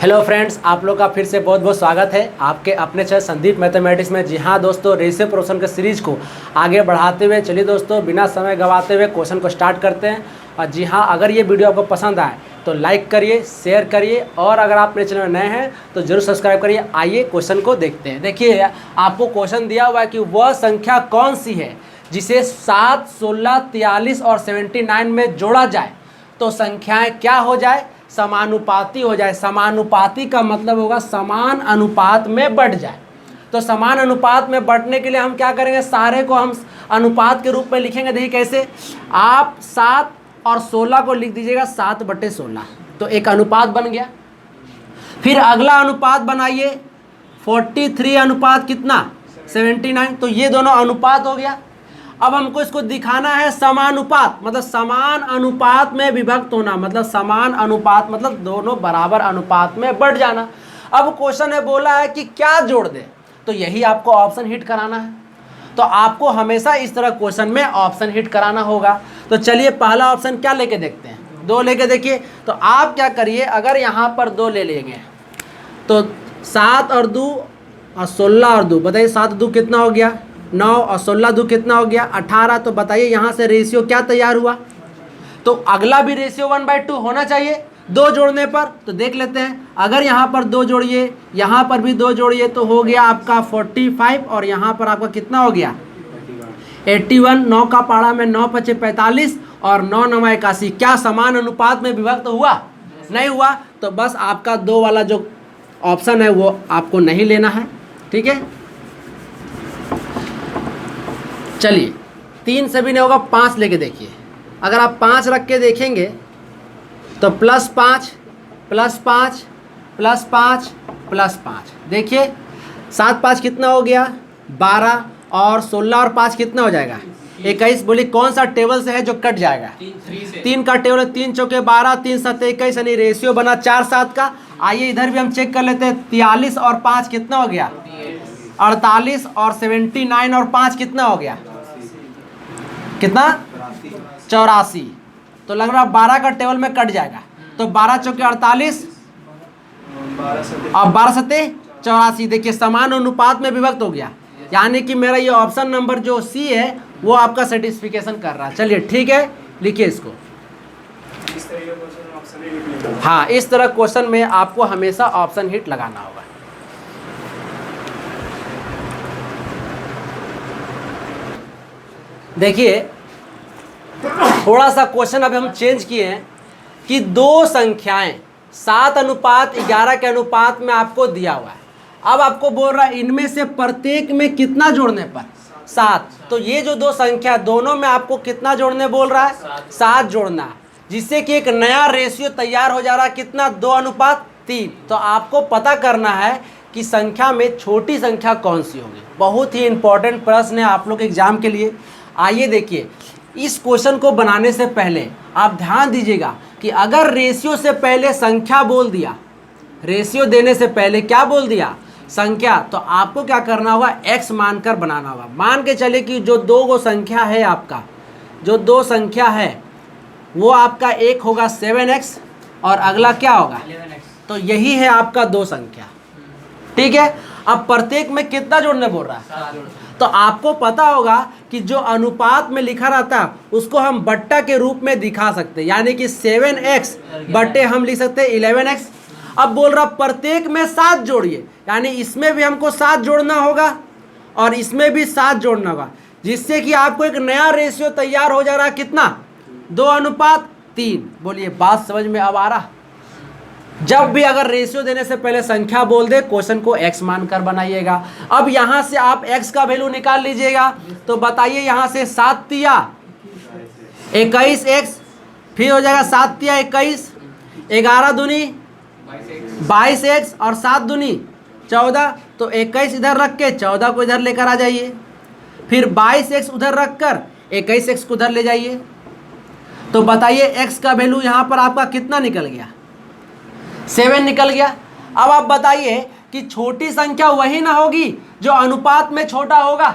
Hello friends, आप लोग का फिर से बहुत बहुत स्वागत है आपके अपने चैनल संदीप मैथमेटिक्स में। जी हाँ दोस्तों, रेशियो प्रोग्रेशन के सीरीज़ को आगे बढ़ाते हुए चलिए दोस्तों, बिना समय गंवाते हुए क्वेश्चन को स्टार्ट करते हैं। और जी हाँ, अगर ये वीडियो आपको पसंद आए तो लाइक करिए, शेयर करिए, और अगर आप मेरे चैनल में नए हैं तो ज़रूर सब्सक्राइब करिए। आइए क्वेश्चन को देखते हैं। देखिए, आपको क्वेश्चन दिया हुआ है कि वह संख्या कौन सी है जिसे 7, 16, 43 और 79 में जोड़ा जाए तो संख्याएँ क्या हो जाए? समानुपाती हो जाए। समानुपाती का मतलब होगा समान अनुपात में बढ़ जाए। तो समान अनुपात में बढ़ने के लिए हम क्या करेंगे? सारे को हम अनुपात के रूप में लिखेंगे। देखिए कैसे, आप 7 और 16 को लिख दीजिएगा 7/16, तो एक अनुपात बन गया। फिर अगला अनुपात बनाइए 43 अनुपात कितना? 79, तो ये दोनों अनुपात हो गया। अब हमको इसको दिखाना है समानुपात, मतलब समान अनुपात में विभक्त होना, मतलब समान अनुपात मतलब दोनों बराबर अनुपात में बढ़ जाना। अब क्वेश्चन है, बोला है कि क्या जोड़ दे, तो यही आपको ऑप्शन हिट कराना है। तो आपको हमेशा इस तरह क्वेश्चन में ऑप्शन हिट कराना होगा। तो चलिए पहला ऑप्शन क्या लेके देखते हैं, 2 लेके देखिए। तो आप क्या करिए, अगर यहाँ पर 2 ले लेंगे तो 7 और 2 और 16 और 2, बताइए 7 और 2 कितना हो गया? 9 और 16 2 कितना हो गया? 18। तो बताइए यहाँ से रेशियो क्या तैयार हुआ? तो अगला भी रेशियो 1/2 होना चाहिए 2 जोड़ने पर। तो देख लेते हैं, अगर यहाँ पर 2 जोड़िए, यहाँ पर भी 2 जोड़िए, तो हो गया आपका 45, और यहाँ पर आपका कितना हो गया? 81। 9 का पाड़ा में 9 × 5 = 45 और 9 × 9 = 81। क्या समान अनुपात में विभक्त हुआ? नहीं हुआ। तो बस आपका 2 वाला जो ऑप्शन है वो आपको नहीं लेना है, ठीक है। चलिए 3 से भी नहीं होगा, 5 लेके देखिए। अगर आप 5 रख के देखेंगे तो +5 +5 +5 +5, देखिए 7 5 कितना हो गया? 12, और 16 और 5 कितना हो जाएगा? 21। बोलिए कौन सा टेबल से है जो कट जाएगा? 3 का टेबल है। 3 चौके 12, 3 7 21, यानी रेशियो बना 4 7 का। आइए इधर भी हम चेक कर लेते हैं। 43 और 5 कितना हो गया? 48, और 79 और 5 कितना हो गया? कितना? 84। तो लग रहा 12 का टेबल में कट जाएगा। तो 12 चौके 48 और 12 सत्ते 84। देखिए समान अनुपात में विभक्त हो गया, यानी कि मेरा ये ऑप्शन नंबर जो सी है वो आपका सेटिस्फिकेशन कर रहा है। चलिए ठीक है, लिखिए इसको। हाँ, इस तरह क्वेश्चन में आपको हमेशा ऑप्शन हिट लगाना होगा। देखिए थोड़ा सा क्वेश्चन अभी हम चेंज किए हैं कि 2 संख्याएं 7:11 के अनुपात में आपको दिया हुआ है। अब आपको बोल रहा है इनमें से प्रत्येक में कितना जोड़ने पर? 7। तो ये जो 2 संख्या दोनों में आपको कितना जोड़ने बोल रहा है? 7 जोड़ना, जिससे कि एक नया रेशियो तैयार हो जा रहा है। कितना? 2:3। तो आपको पता करना है कि संख्या में छोटी संख्या कौन सी होगी। बहुत ही इंपॉर्टेंट प्रश्न है आप लोग एग्जाम के लिए। आइए देखिए, इस क्वेश्चन को बनाने से पहले आप ध्यान दीजिएगा कि अगर रेशियो से पहले संख्या बोल दिया, रेशियो देने से पहले क्या बोल दिया? संख्या, तो आपको क्या करना होगा? x मानकर बनाना होगा। मान के चले कि जो 2 संख्या है, आपका जो 2 संख्या है वो आपका एक होगा 7x और अगला क्या होगा? 11x। तो यही है आपका 2 संख्या, ठीक है। अब प्रत्येक में कितना जोड़ने बोल रहा है? तो आपको पता होगा कि जो अनुपात में लिखा रहता है उसको हम बट्टा के रूप में दिखा सकते हैं, यानी कि 7x बट्टे हम लिख सकते हैं 11x। अब बोल रहा प्रत्येक में 7 जोड़िए, यानी इसमें भी हमको 7 जोड़ना होगा और इसमें भी 7 जोड़ना होगा, जिससे कि आपको एक नया रेशियो तैयार हो जा रहा है। कितना? 2:3। बोलिए बात समझ में अब आ रहा? जब भी अगर रेशियो देने से पहले संख्या बोल दे, क्वेश्चन को x मानकर बनाइएगा। अब यहाँ से आप x का वैल्यू निकाल लीजिएगा। तो बताइए यहाँ से 7 तिया 21x, फिर हो जाएगा 7 तिया 21, 11 दूनी 22x और 7 दूनी 14। तो 21 इधर रख के 14 को इधर लेकर आ जाइए, फिर 22x उधर रख कर 21x को उधर ले जाइए। तो बताइए x का वैल्यू यहाँ पर आपका कितना निकल गया? 7 निकल गया। अब आप बताइए कि छोटी संख्या वही ना होगी जो अनुपात में छोटा होगा,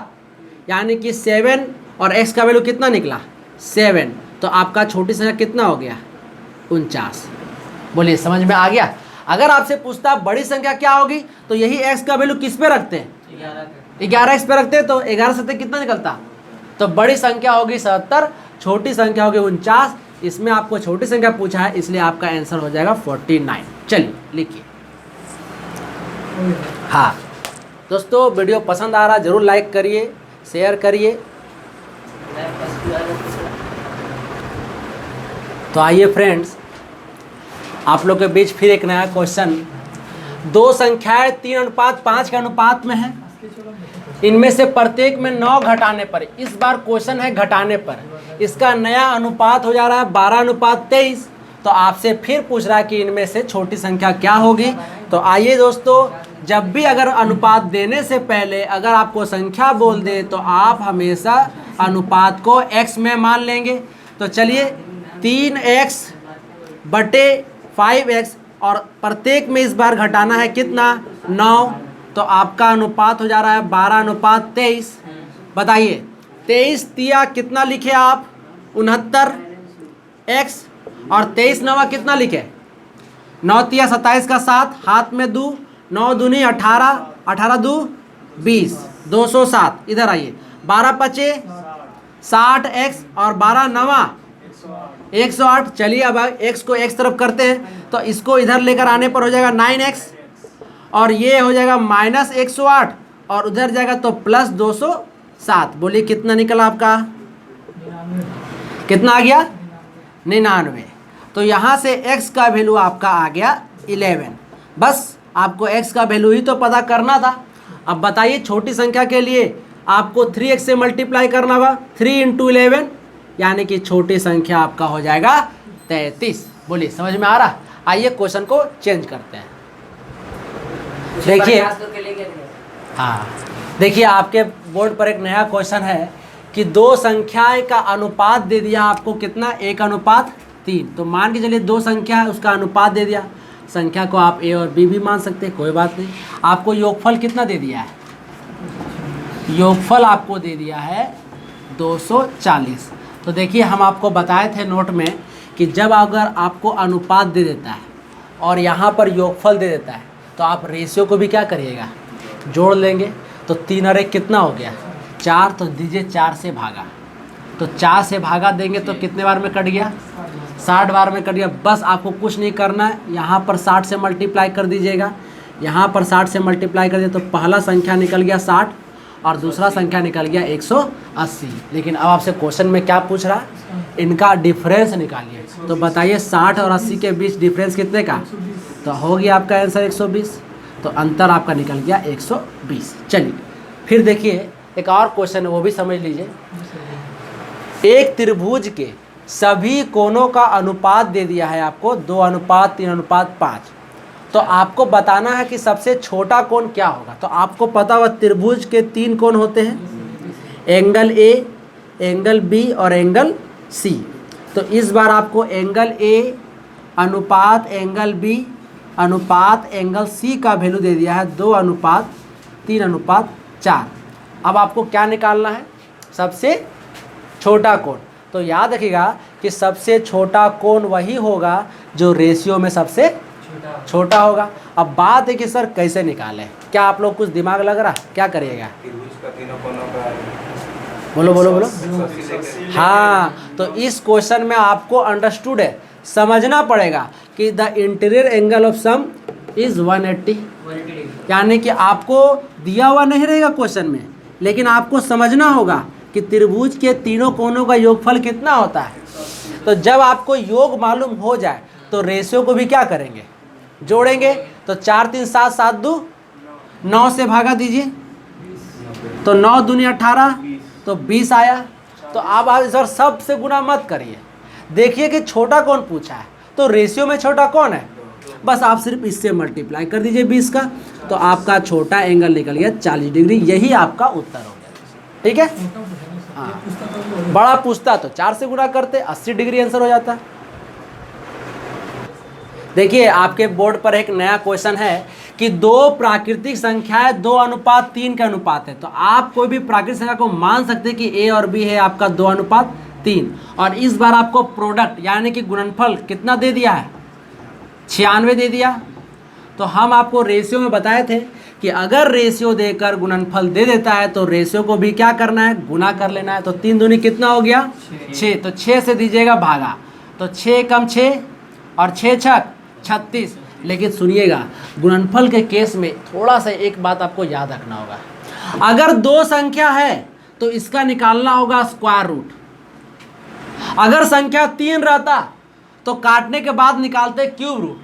यानी कि 7 और x का वैल्यू कितना निकला? 7। तो आपका छोटी संख्या कितना हो गया? 49। बोलिए समझ में आ गया? अगर आपसे पूछता है बड़ी संख्या क्या होगी, तो यही x का वैल्यू किस पे रखते हैं, 11x पे रखते हैं, तो 11 से कितना निकलता, तो बड़ी संख्या होगी 77, छोटी संख्या होगी 49। इसमें आपको छोटी संख्या पूछा है, इसलिए आपका आंसर हो जाएगा 49। चलिए लिखिए। हाँ दोस्तों, वीडियो पसंद आ रहा जरूर लाइक करिए, शेयर करिए। तो आइए फ्रेंड्स, आप लोग के बीच फिर एक नया क्वेश्चन। दो संख्याएं 3:5 के अनुपात में है, इनमें से प्रत्येक में 9 घटाने पर, इस बार क्वेश्चन है घटाने पर, इसका नया अनुपात हो जा रहा है 12:23। तो आपसे फिर पूछ रहा है कि इनमें से छोटी संख्या क्या होगी। तो आइए दोस्तों, जब भी अगर अनुपात देने से पहले अगर आपको संख्या बोल दे तो आप हमेशा अनुपात को x में मान लेंगे। तो चलिए 3x/5x, और प्रत्येक में इस बार घटाना है कितना, 9। तो आपका अनुपात हो जा रहा है 12:23। बताइए 23 तिया कितना लिखे आप, 69x, और 23 नवा कितना लिखे, 9 तिया 27 का 7, हाथ में 2, 9 दूनी 18, 18 2 20, 207। इधर आइए, 12 पचे 60x, और 12 नवा 108। चलिए अब x को x तरफ करते हैं, तो इसको इधर लेकर आने पर हो जाएगा 9x, और ये हो जाएगा -108, और उधर जाएगा तो +207। बोलिए कितना निकला आपका, कितना आ गया, 99। तो यहाँ से x का वैल्यू आपका आ गया 11। बस आपको x का वैल्यू ही तो पता करना था। अब बताइए छोटी संख्या के लिए आपको 3x से मल्टीप्लाई करना होगा, 3 × 11, यानी कि छोटी संख्या आपका हो जाएगा 33। बोलिए समझ में आ रहा। आइए क्वेश्चन को चेंज करते हैं। देखिए, हाँ देखिए, आपके बोर्ड पर एक नया क्वेश्चन है कि दो संख्याएं का अनुपात दे दिया आपको कितना, 1:3। तो मान के चलिए दो संख्या है, उसका अनुपात दे दिया। संख्या को आप a और b भी मान सकते हैं, कोई बात नहीं। आपको योगफल कितना दे दिया है, योगफल आपको दे दिया है 240। तो देखिए हम आपको बताए थे नोट में कि जब अगर आपको अनुपात दे देता है और यहाँ पर योगफल दे देता है, तो आप रेशियो को भी क्या करिएगा, जोड़ लेंगे। तो 3 और 1 कितना हो गया, 4। तो दीजिए 4 से भागा, तो 4 से भागा देंगे तो कितने बार में कट गया, 60 बार में कट गया। बस आपको कुछ नहीं करना है, यहाँ पर 60 से मल्टीप्लाई कर दीजिएगा, यहाँ पर 60 से मल्टीप्लाई कर दिए तो पहला संख्या निकल गया 60, और दूसरा संख्या निकल गया 180। लेकिन अब आपसे क्वेश्चन में क्या पूछ रहा है, इनका डिफरेंस निकालिए। तो बताइए 60 और 80 के बीच डिफरेंस कितने का, तो हो गया आपका आंसर 120। तो अंतर आपका निकल गया 120। चलिए फिर देखिए एक और क्वेश्चन है, वो भी समझ लीजिए। एक त्रिभुज के सभी कोणों का अनुपात दे दिया है आपको 2:3:5। तो आपको बताना है कि सबसे छोटा कोण क्या होगा। तो आपको पता होगा त्रिभुज के 3 कोण होते हैं, एंगल ए, एंगल बी और एंगल सी। तो इस बार आपको एंगल ए अनुपात एंगल बी अनुपात एंगल सी का वैल्यू दे दिया है 2:3:4। अब आपको क्या निकालना है, सबसे छोटा कोण। तो याद रखिएगा कि सबसे छोटा कोण वही होगा जो रेशियो में सबसे छोटा होगा। अब बात है कि सर कैसे निकालें, क्या आप लोग कुछ दिमाग लग रहा, क्या करिएगा, बोलो बोलो बोलो। हाँ, तो इस क्वेश्चन में आपको अंडरस्टूड है, समझना पड़ेगा कि the interior angle of some is 180। यानी कि आपको दिया हुआ नहीं रहेगा क्वेश्चन में, लेकिन आपको समझना होगा कि त्रिभुज के तीनों कोणों का योगफल कितना होता है। तो जब आपको योग मालूम हो जाए तो रेशियो को भी क्या करेंगे, जोड़ेंगे। तो 4 3 7 7 2 9 से भागा दीजिए, तो 9 दूनी 18, तो 20 आया। तो अब आप इस बार सब से गुना मत करिए, देखिए कि छोटा कौन पूछा है, तो रेशियो में छोटा कौन है, बस आप सिर्फ इससे मल्टीप्लाई कर दीजिए 20 का, तो आपका छोटा एंगल निकल गया 40 डिग्री। यही आपका उत्तर हो गया, ठीक है। हाँ, बड़ा पूछता तो 4 से गुना करते, 80 डिग्री आंसर हो जाता। देखिए आपके बोर्ड पर एक नया क्वेश्चन है कि दो प्राकृतिक संख्याएं 2:3 के अनुपात है। तो आप कोई भी प्राकृतिक संख्या को मान सकते हैं कि ए और बी है आपका 2:3, और इस बार आपको प्रोडक्ट यानी कि गुणनफल कितना दे दिया है, 96 दे दिया। तो हम आपको रेशियो में बताए थे कि अगर रेशियो देकर गुणनफल दे देता है तो रेशियो को भी क्या करना है, गुना कर लेना है। तो 3 दूनी कितना हो गया 6, तो 6 से दीजिएगा भागा, तो 6 कम 6 और 6 छक 36। लेकिन सुनिएगा गुणनफल के केस में थोड़ा सा एक बात आपको याद रखना होगा, अगर 2 संख्या है तो इसका निकालना होगा स्क्वायर रूट। अगर संख्या 3 रहता तो काटने के बाद निकालते क्यूब रूट।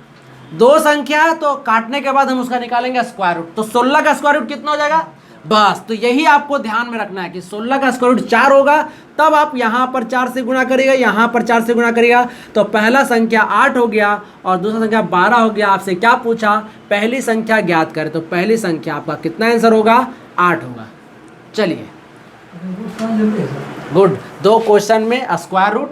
2 संख्या है तो काटने के बाद हम उसका निकालेंगे स्क्वायर रूट। तो 16 का स्क्वायर रूट कितना हो जाएगा, बस। तो यही आपको ध्यान में रखना है कि 16 का स्क्वायर रूट 4 होगा, तब आप यहाँ पर 4 से गुणा करिएगा, यहाँ पर 4 से गुणा करिएगा। तो पहला संख्या 8 हो गया और दूसरा संख्या 12 हो गया। आपसे क्या पूछा, पहली संख्या ज्ञात करें, तो पहली संख्या आपका कितना आंसर होगा, 8 होगा। चलिए गुड, 2 क्वेश्चन में स्क्वायर रूट,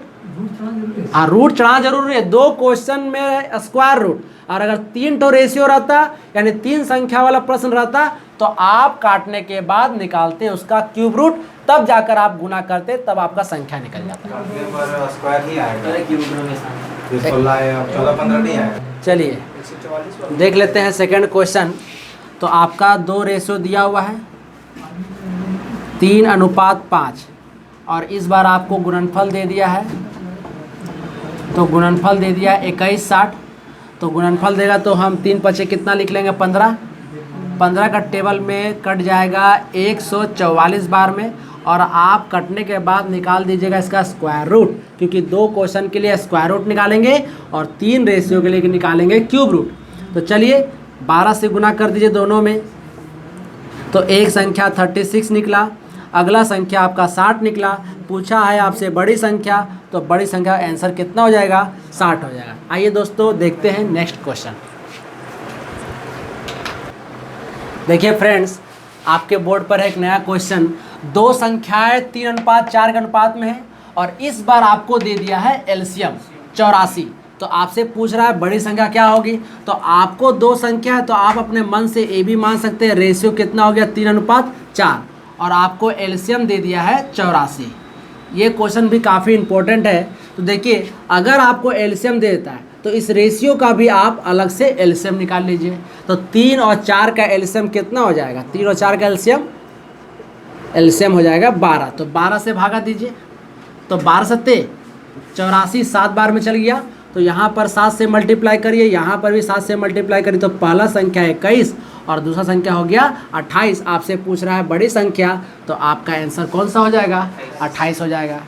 हाँ रूट चढ़ाना जरूरी है। 2 क्वेश्चन में स्क्वायर रूट, और अगर 3 तो रेशियो रहता यानी 3 संख्या वाला प्रश्न रहता तो आप काटने के बाद निकालते उसका क्यूब रूट, तब जाकर आप गुना करते, तब आपका संख्या निकल जाता। चलिए देख लेते हैं सेकंड क्वेश्चन। तो आपका 2 रेशियो दिया हुआ है 3:5, और इस बार आपको गुणनफल दे दिया है, तो गुणनफल दे दिया 21/60। तो गुणनफल देगा तो हम 3 पचे कितना लिख लेंगे, 15। 15 का टेबल में कट जाएगा 144 बार में, और आप कटने के बाद निकाल दीजिएगा इसका स्क्वायर रूट, क्योंकि 2 क्वेश्चन के लिए स्क्वायर रूट निकालेंगे और 3 रेशियो के लिए निकालेंगे क्यूब रूट। तो चलिए 12 से गुना कर दीजिए दोनों में, तो एक संख्या 36 निकला, अगला संख्या आपका 60 निकला। पूछा है आपसे बड़ी संख्या, तो बड़ी संख्या आंसर कितना हो जाएगा, 60 हो जाएगा। आइए दोस्तों देखते हैं नेक्स्ट क्वेश्चन। देखिए फ्रेंड्स, आपके बोर्ड पर है एक नया क्वेश्चन। 2 संख्याएं 3:4 के अनुपात में है, और इस बार आपको दे दिया है एलसीएम 84। तो आपसे पूछ रहा है बड़ी संख्या क्या होगी। तो आपको 2 संख्या है तो आप अपने मन से ए भी मान सकते हैं, रेशियो कितना हो गया 3:4, और आपको एलसीएम दे दिया है 84। ये क्वेश्चन भी काफ़ी इंपॉर्टेंट है। तो देखिए अगर आपको एलसीएम दे देता है तो इस रेशियो का भी आप अलग से एलसीएम निकाल लीजिए। तो 3 और 4 का एलसीएम कितना हो जाएगा, 3 और 4 का एलसीएम हो जाएगा 12। तो 12 से भागा दीजिए, तो 12 सत्ते 84, 7 बार में चल गया। तो यहाँ पर 7 से मल्टीप्लाई करिए, यहाँ पर भी 7 से मल्टीप्लाई करिए, तो पहला संख्या 21 और दूसरा संख्या हो गया 28। आपसे पूछ रहा है बड़ी संख्या, तो आपका आंसर कौन सा हो जाएगा, 28 हो जाएगा।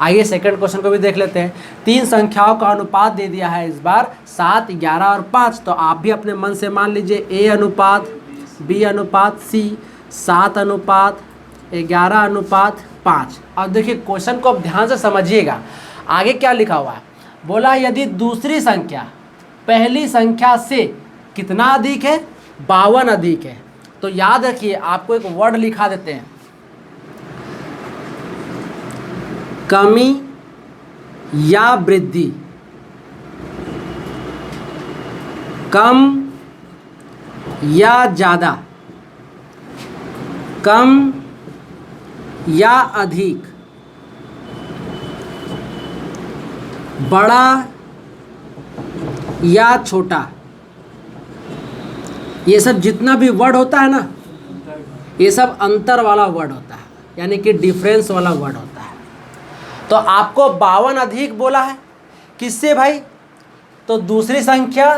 आइए सेकंड क्वेश्चन को भी देख लेते हैं। 3 संख्याओं का अनुपात दे दिया है इस बार 7, 11 और 5। तो आप भी अपने मन से मान लीजिए A अनुपात B अनुपात C, 7:11:5। अब देखिए क्वेश्चन को अब ध्यान से समझिएगा, आगे क्या लिखा हुआ है। बोला यदि दूसरी संख्या पहली संख्या से कितना अधिक है, 52 अधिक है। तो याद रखिए आपको एक वर्ड लिखा देते हैं, कमी या वृद्धि। कम या ज़्यादा, कम या अधिक, बड़ा या छोटा, ये सब जितना भी वर्ड होता है ना, ये सब अंतर वाला वर्ड होता है, यानी कि डिफरेंस वाला वर्ड होता है। तो आपको 52 अधिक बोला है किससे भाई, तो दूसरी संख्या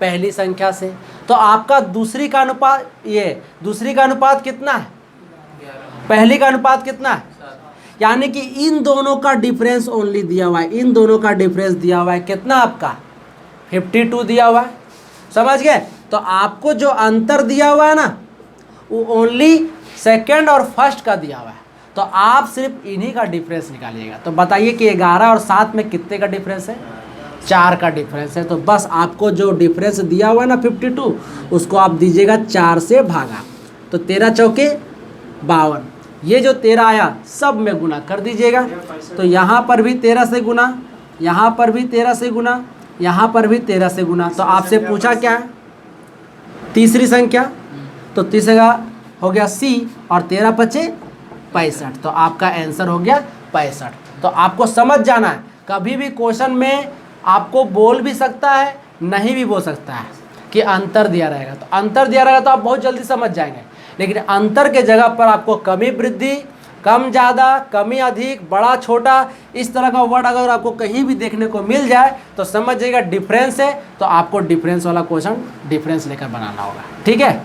पहली संख्या से। तो आपका दूसरी का अनुपात, ये दूसरी का अनुपात कितना है, पहली का अनुपात कितना है, यानी कि इन दोनों का डिफरेंस ओनली दिया हुआ है, इन दोनों का डिफरेंस दिया हुआ है कितना, आपका 52 दिया हुआ है, समझ गए। तो आपको जो अंतर दिया हुआ है ना, वो ओनली सेकंड और फर्स्ट का दिया हुआ है। तो आप सिर्फ इन्हीं का डिफरेंस निकालिएगा। तो बताइए कि 11 और 7 में कितने का डिफरेंस है, 4 का डिफरेंस है। तो बस आपको जो डिफरेंस दिया हुआ है ना 52, उसको आप दीजिएगा 4 से भागा। तो 13 चौके 52, ये जो 13 आया सब में गुना कर दीजिएगा। तो यहाँ पर भी 13 से गुना, यहाँ पर भी 13 से गुना, यहाँ पर भी 13 से गुना। तो आपसे पूछा क्या है, तीसरी संख्या। तो तीसरा हो गया C, और 13 पचे 65। तो आपका आंसर हो गया 65। तो आपको समझ जाना है, कभी भी क्वेश्चन में आपको बोल भी सकता है, नहीं भी बोल सकता है। कि अंतर दिया रहेगा। तो अंतर दिया रहेगा तो आप बहुत जल्दी समझ जाएंगे, लेकिन अंतर के जगह पर आपको कमी वृद्धि, कम ज़्यादा, कमी अधिक, बड़ा छोटा, इस तरह का वर्ड अगर आपको कहीं भी देखने को मिल जाए तो समझ जाइएगा डिफरेंस है। तो आपको डिफरेंस वाला क्वेश्चन डिफरेंस लेकर बनाना होगा, ठीक है।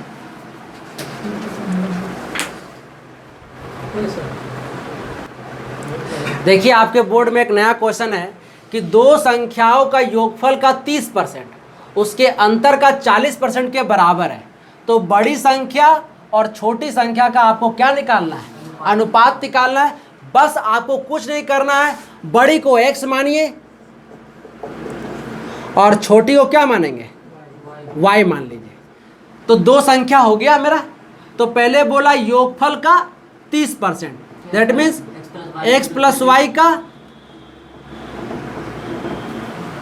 देखिए आपके बोर्ड में एक नया क्वेश्चन है कि दो संख्याओं का योगफल का 30% उसके अंतर का 40% के बराबर है। तो बड़ी संख्या और छोटी संख्या का आपको क्या निकालना है? अनुपात निकालना है। बस आपको कुछ नहीं करना है, बड़ी को x मानिए और छोटी को क्या मानेंगे? y मान लीजिए। तो दो संख्या हो गया मेरा। तो पहले बोला योगफल का 30%, that means x plus y का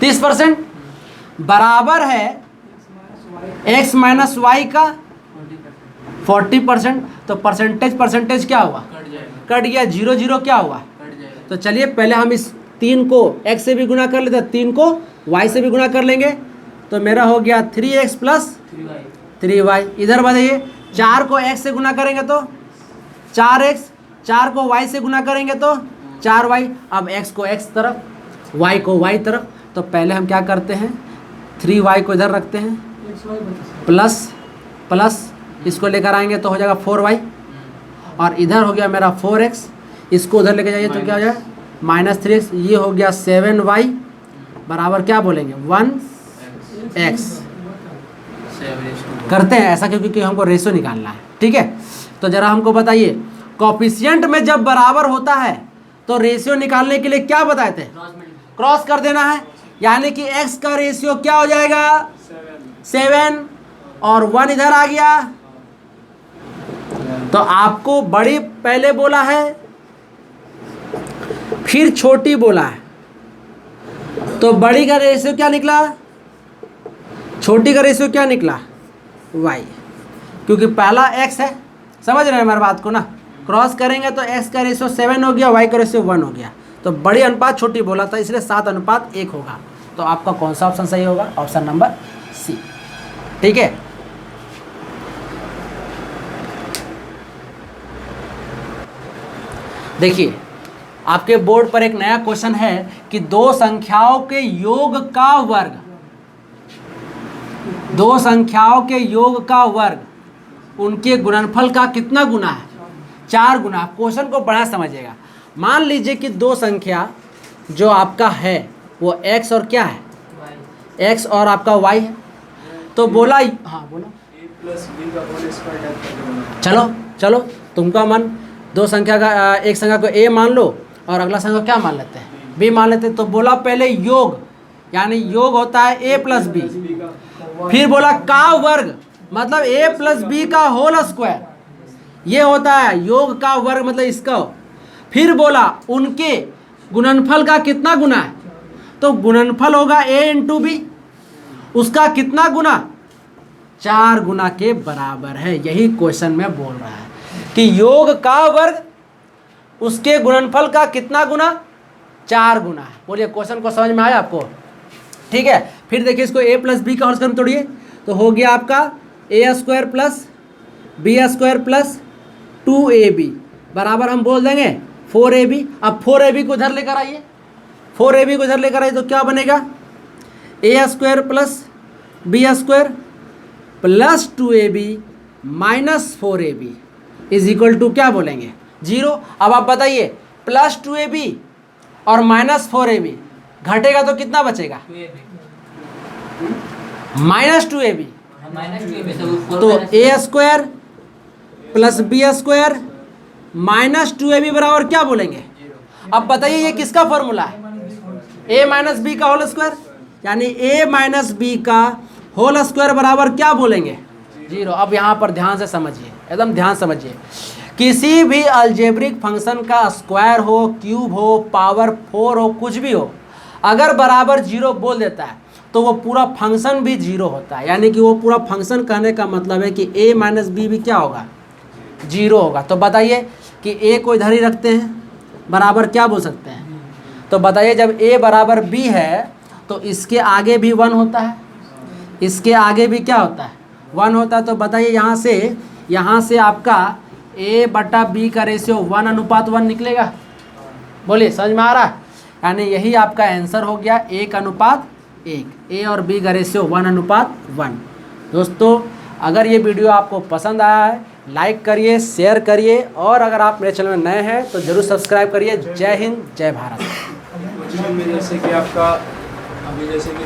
30% बराबर है x माइनस वाई का 40%। तो परसेंटेज क्या हुआ? कट गया। 0 0 क्या हुआ? तो चलिए पहले हम इस 3 को x से भी गुना कर लेते हैं, 3 को y से भी गुना कर लेंगे। तो मेरा हो गया 3x प्लस 3y। इधर बताइए 4 को x से गुना करेंगे तो 4x, 4 को y से गुना करेंगे तो 4y। अब x को x तरफ, y को y तरफ। तो पहले हम क्या करते हैं, 3y को इधर रखते हैं, प्लस प्लस इसको लेकर आएंगे तो हो जाएगा 4y, और इधर हो गया मेरा 4x, इसको उधर लेके जाइए तो क्या हो जाएगा माइनस 3x। ये हो गया 7y बराबर क्या बोलेंगे 1x। करते हैं ऐसा क्योंकि हमको रेशो निकालना है, ठीक है। तो जरा हमको बताइए कोफिशिएंट में जब बराबर होता है तो रेशियो निकालने के लिए क्या बताए थे? क्रॉस कर देना है, यानी कि x का रेशियो क्या हो जाएगा 7 और 1 इधर आ गया। तो आपको बड़ी पहले बोला है फिर छोटी बोला है, तो बड़ी का रेशियो क्या निकला? छोटी का रेशियो क्या निकला? y, क्योंकि पहला x है। समझ रहे हैं हमारी बात को ना? क्रॉस करेंगे तो x का रेशियो 7 हो गया, y का रेशियो 1 हो गया। तो बड़ी अनुपात छोटी बोला था, इसलिए 7:1 होगा। तो आपका कौन सा ऑप्शन सही होगा? ऑप्शन नंबर सी, ठीक है। देखिए आपके बोर्ड पर एक नया क्वेश्चन है कि दो संख्याओं के योग का वर्ग, दो संख्याओं के योग का वर्ग उनके गुणनफल का कितना गुना है? 4 गुना। क्वेश्चन को बड़ा समझिएगा। मान लीजिए कि दो संख्या जो आपका है वो x और क्या है? x और आपका y है। तो बोला, हाँ बोलो। चलो चलो तुमका मन, दो संख्या का, एक संख्या को a मान लो और अगला संख्या को क्या मान लेते हैं? b मान लेते हैं। तो बोला पहले योग, यानी योग होता है a प्लस बी। फिर बोला का वर्ग, मतलब a प्लस बी का होल स्क्वायर, ये होता है योग का वर्ग, मतलब इसका। फिर बोला उनके गुणनफल का कितना गुना है? तो गुणनफल होगा a इंटू बी, उसका कितना गुना? 4 गुना के बराबर है। यही क्वेश्चन में बोल रहा है कि योग का वर्ग उसके गुणनफल का कितना गुना? 4 गुना है। बोलिए क्वेश्चन को समझ में आया आपको? ठीक है। फिर देखिए इसको a प्लस बी का होल स्क्वायर में तोड़िए तो हो गया आपका a square plus b square plus 2ab बराबर हम बोल देंगे 4ab। अब 4ab को इधर लेकर आइए, 4ab को इधर लेकर आइए तो क्या बनेगा? a square plus b square plus 2ab minus 4ab is equal to क्या बोलेंगे? 0। अब आप बताइए प्लस 2ab और माइनस 4ab घटेगा तो कितना बचेगा? Minus 2ab। तो a square plus b square minus 2ab बराबर क्या बोलेंगे? अब बताइए ये किसका फॉर्मूला है? a माइनस बी का होल स्क्वायर, यानी a माइनस बी का होल स्क्वायर बराबर क्या बोलेंगे? 0। अब यहाँ पर ध्यान से समझिए, एकदम ध्यान समझिए। किसी भी अलजेब्रिक फंक्शन का स्क्वायर हो, क्यूब हो, पावर 4 हो, कुछ भी हो, अगर बराबर 0 बोल देता है तो वो पूरा फंक्शन भी 0 होता है। यानी कि वो पूरा फंक्शन कहने का मतलब है कि a माइनस बी भी क्या होगा? 0 होगा। तो बताइए कि a को इधर ही रखते हैं, बराबर क्या बोल सकते हैं? तो बताइए जब a बराबर b है तो इसके आगे भी 1 होता है, इसके आगे भी क्या होता है 1 होता है। तो बताइए यहाँ से आपका A/B का रेशियो 1:1 निकलेगा। बोलिए समझ में आ रहा है? यानी यही आपका आंसर हो गया 1:1। A और B का रेशियो 1:1। दोस्तों अगर ये वीडियो आपको पसंद आया है लाइक करिए, शेयर करिए, और अगर आप मेरे चैनल में नए हैं तो ज़रूर सब्सक्राइब करिए। जय हिंद, जय भारत। कोचिंग में जैसे कि आपका अभी जैसे कि